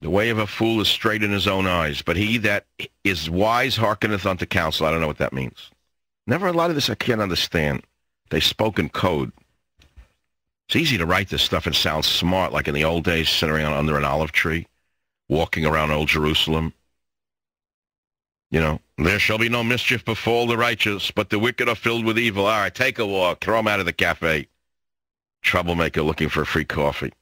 The way of a fool is straight in his own eyes, but he that is wise hearkeneth unto counsel. I don't know what that means. Never a lot of this I can't understand. They spoke in code. It's easy to write this stuff and sound smart, like in the old days, sitting around under an olive tree, walking around old Jerusalem. You know, there shall be no mischief befall the righteous, but the wicked are filled with evil. All right, take a walk. Throw him out of the cafe. Troublemaker looking for free coffee.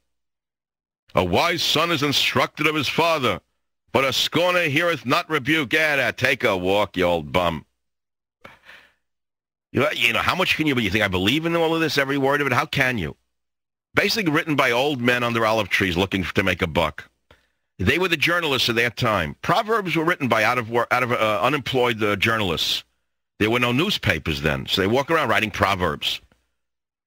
A wise son is instructed of his father, but a scorner heareth not rebuke. Get out, take a walk, you old bum. You know, how much can you think I believe in all of this, every word of it? How can you? Basically written by old men under olive trees looking to make a buck. They were the journalists of their time. Proverbs were written by unemployed journalists. There were no newspapers then, so they walk around writing proverbs.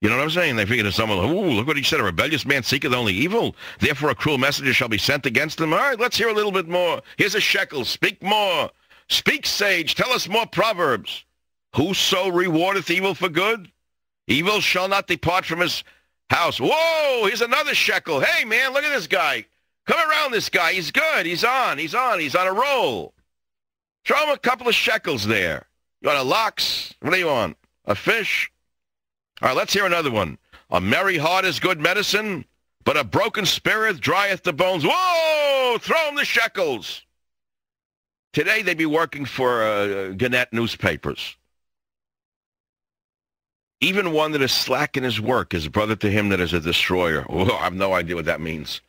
You know what I'm saying? They figured if someone, ooh, look what he said, a rebellious man seeketh only evil. Therefore a cruel messenger shall be sent against him. All right, let's hear a little bit more. Here's a shekel. Speak more. Speak, sage. Tell us more proverbs. Whoso rewardeth evil for good, evil shall not depart from his house. Whoa, here's another shekel. Hey, man, look at this guy. Come around this guy. He's good. He's on a roll. Throw him a couple of shekels there. You want a lox? What do you want? A fish? All right, let's hear another one. A merry heart is good medicine, but a broken spirit drieth the bones. Whoa! Throw him the shekels. Today they'd be working for Gannett newspapers. Even one that is slack in his work is brother to him that is a destroyer. Oh, I have no idea what that means.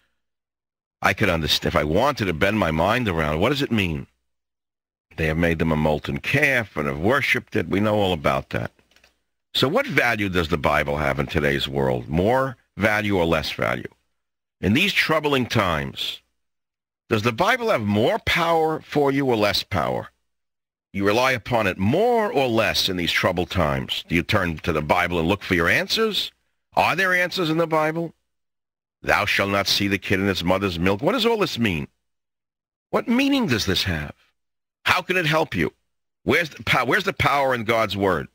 I could understand. If I wanted to bend my mind around, what does it mean? They have made them a molten calf and have worshipped it. We know all about that. So what value does the Bible have in today's world? More value or less value? In these troubling times, does the Bible have more power for you or less power? You rely upon it more or less in these troubled times? Do you turn to the Bible and look for your answers? Are there answers in the Bible? Thou shalt not see the kid in its mother's milk. What does all this mean? What meaning does this have? How can it help you? Where's the power in God's word?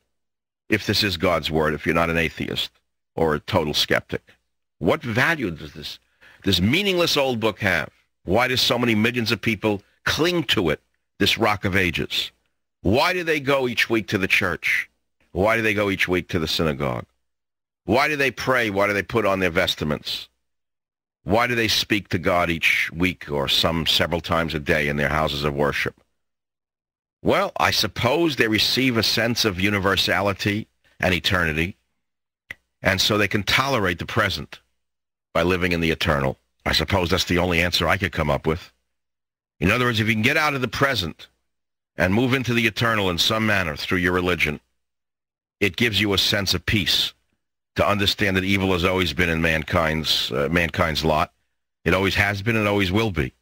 If this is God's word, if you're not an atheist or a total skeptic. What value does this meaningless old book have? Why do so many millions of people cling to it, this rock of ages? Why do they go each week to the church? Why do they go each week to the synagogue? Why do they pray? Why do they put on their vestments? Why do they speak to God each week or several times a day in their houses of worship? Well, I suppose they receive a sense of universality and eternity, and so they can tolerate the present by living in the eternal. I suppose that's the only answer I could come up with. In other words, if you can get out of the present and move into the eternal in some manner through your religion, it gives you a sense of peace to understand that evil has always been in mankind's lot. It always has been and always will be.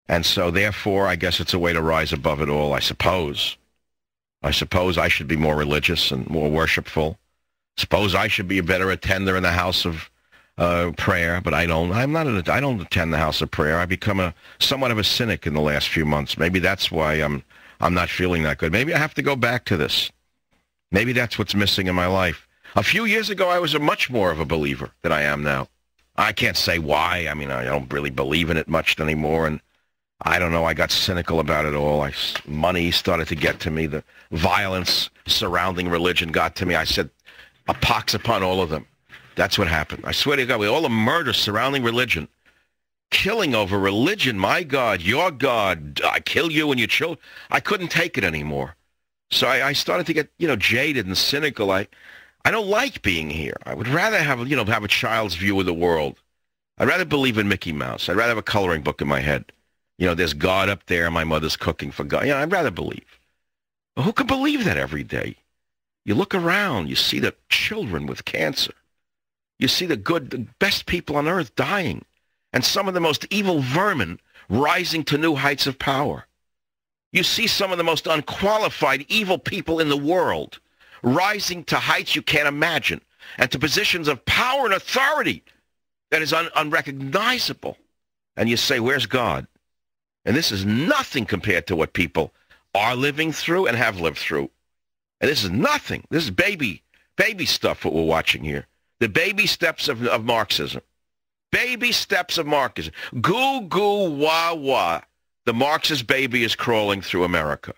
And so, therefore, I guess it's a way to rise above it all, I suppose. I suppose I should be more religious and more worshipful. Suppose I should be a better attender in the house of prayer, but I don't. I don't attend the house of prayer. I've become somewhat of a cynic in the last few months. Maybe that's why I'm not feeling that good. Maybe I have to go back to this. Maybe that's what's missing in my life. A few years ago, I was much more of a believer than I am now. I can't say why. I mean, I don't really believe in it much anymore, and I don't know, I got cynical about it all. Money started to get to me. The violence surrounding religion got to me. I said, a pox upon all of them. That's what happened. I swear to God, with all the murder surrounding religion, killing over religion, my God, your God, I kill you and your children. I couldn't take it anymore. So I started to get, jaded and cynical. I don't like being here. I would rather have a child's view of the world. I'd rather believe in Mickey Mouse. I'd rather have a coloring book in my head. There's God up there, my mother's cooking for God. I'd rather believe. But who can believe that every day? You look around, you see the children with cancer. You see the best people on earth dying. And some of the most evil vermin rising to new heights of power. You see some of the most unqualified evil people in the world rising to heights you can't imagine and to positions of power and authority that is unrecognizable. And you say, where's God? And this is nothing compared to what people are living through and have lived through. And this is nothing. This is baby stuff what we're watching here. The baby steps of Marxism. baby steps of Marxism. Goo, goo, wah, wah. The Marxist baby is crawling through America.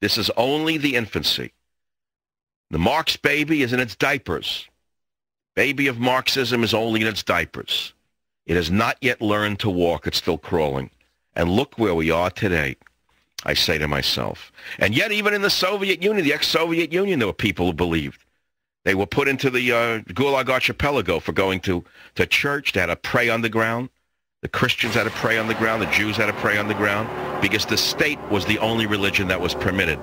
This is only the infancy. The Marx baby is in its diapers. Baby of Marxism is only in its diapers. It has not yet learned to walk. It's still crawling. And look where we are today, I say to myself. And yet even in the Soviet Union, the ex-Soviet Union, there were people who believed. They were put into the Gulag Archipelago for going to church. They had to pray on the ground. The Christians had to pray on the ground. The Jews had to pray on the ground because the state was the only religion that was permitted.